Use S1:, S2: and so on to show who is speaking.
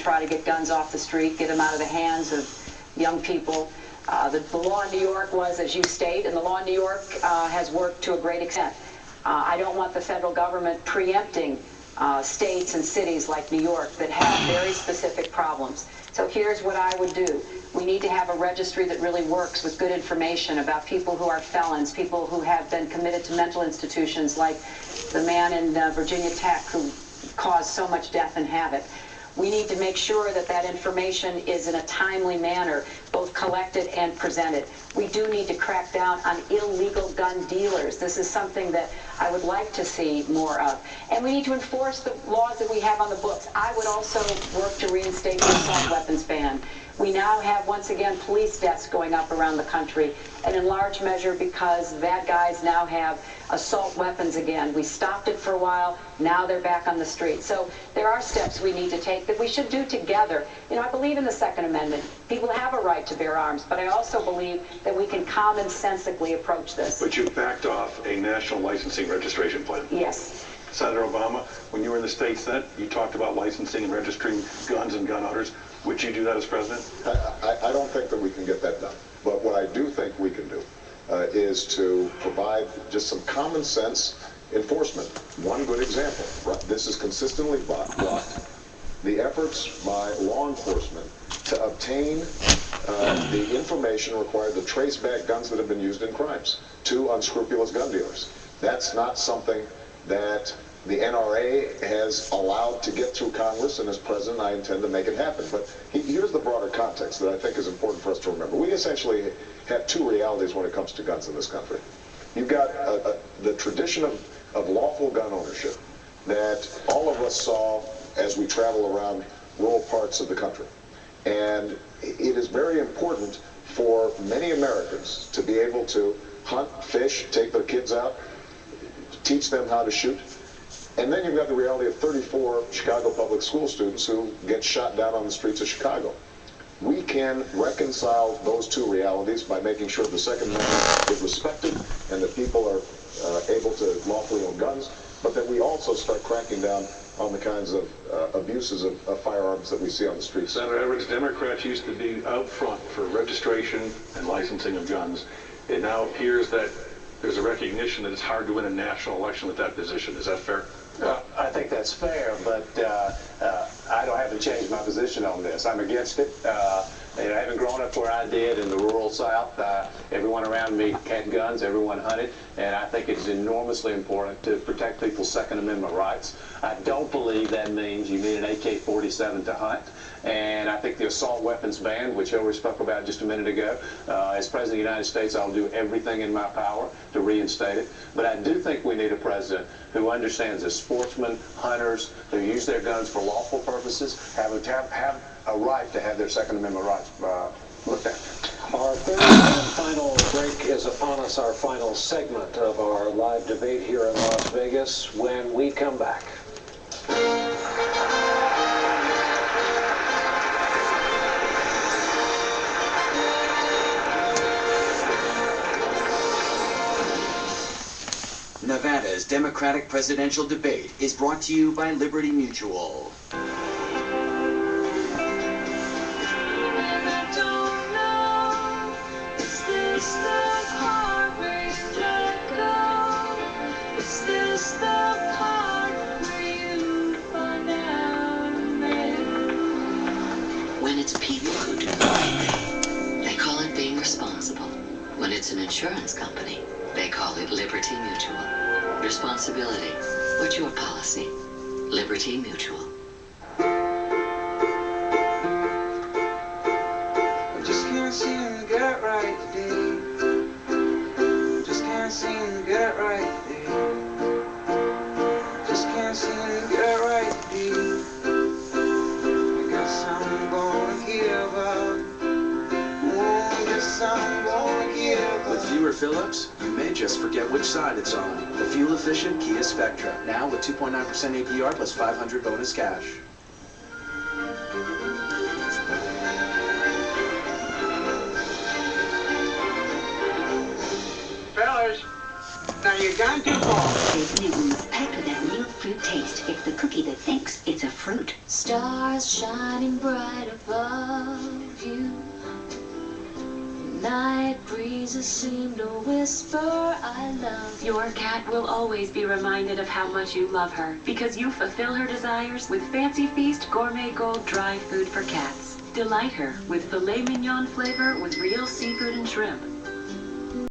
S1: try to get guns off the street, get them out of the hands of young people. The law in New York was, as you state, and the law in New York has worked to a great extent. I don't want the federal government preempting states and cities like New York that have very specific problems. So here's what I would do. We need to have a registry that really works with good information about people who are felons, people who have been committed to mental institutions, like the man in Virginia Tech who caused so much death and havoc. We need to make sure that that information is in a timely manner, both collected and presented. We do need to crack down on illegal gun dealers. This is something that I would like to see more of. And we need to enforce the laws that we have on the books. I would also work to reinstate the assault weapons ban. We now have, once again, police deaths going up around the country, and in large measure because bad guys now have assault weapons again. We stopped it for a while, now they're back on the street. So there are steps we need to take that we should do together. You know, I believe in the Second Amendment. People have a right to bear arms, but I also believe that we can commonsensically approach this.
S2: But you backed off a national licensing registration plan.
S1: Yes.
S2: Senator Obama, when you were in the state Senate, you talked about licensing and registering guns and gun owners. Would you do that as president?
S3: I don't think that we can get that done. But what I do think we can do is to provide just some common sense enforcement. One good example, right? This is consistently blocked. The efforts by law enforcement to obtain the information required to trace back guns that have been used in crimes to unscrupulous gun dealers. That's not something that the NRA has allowed to get through Congress, and as president, I intend to make it happen. But here's the broader context that I think is important for us to remember. We essentially have two realities when it comes to guns in this country. You've got the tradition of lawful gun ownership that all of us saw as we travel around rural parts of the country. And it is very important for many Americans to be able to hunt, fish, take their kids out, teach them how to shoot. And then you've got the reality of 34 Chicago public school students who get shot down on the streets of Chicago. We can reconcile those two realities by making sure the Second Amendment is respected and that people are able to lawfully own guns, but that we also start cracking down on the kinds of abuses of firearms that we see on the streets.
S2: Senator Edwards, Democrats used to be out front for registration and licensing of guns. It now appears that there's a recognition that it's hard to win a national election with that position. Is that fair?
S4: I think that's fair, but I don't have to change my position on this. I'm against it. Having grown up where I did in the rural South, everyone around me had guns, everyone hunted, and I think it's enormously important to protect people's Second Amendment rights. I don't believe that means you need an AK-47 to hunt, and I think the assault weapons ban, which Hillary spoke about just a minute ago, as President of the United States, I'll do everything in my power to reinstate it. But I do think we need a president who understands that sportsmen, hunters who use their guns for lawful purposes have a right to have their Second Amendment rights looked at.
S5: Our third and final break is upon us, our final segment of our live debate here in Las Vegas. When we come back.
S6: Nevada's Democratic presidential debate is brought to you by Liberty Mutual.
S7: When it's people who do the right thing, they call it being responsible. When it's an insurance company, they call it Liberty Mutual. Responsibility. What's your policy? Liberty Mutual.
S8: I just can't seem to get it right today. Just can't seem to get it right today. Just can't seem to get it right today. I guess I'm gonna give up. Oh, I guess I'm gonna give up.
S9: With fewer fill-ups, you may just forget which side it's on. The fuel-efficient Kia Spectra, now with 2.9% APR plus 500 bonus cash.
S8: Fellas, now you've gone too far.
S7: Dave Newton's pack of that new
S10: should taste. It's the cookie that thinks it's a fruit.
S11: Stars shining bright above you. Night breezes seem to whisper, I love you.
S12: Your cat will always be reminded of how much you love her, because you fulfill her desires with Fancy Feast Gourmet Gold dry food for cats. Delight her with filet mignon flavor with real seafood and shrimp.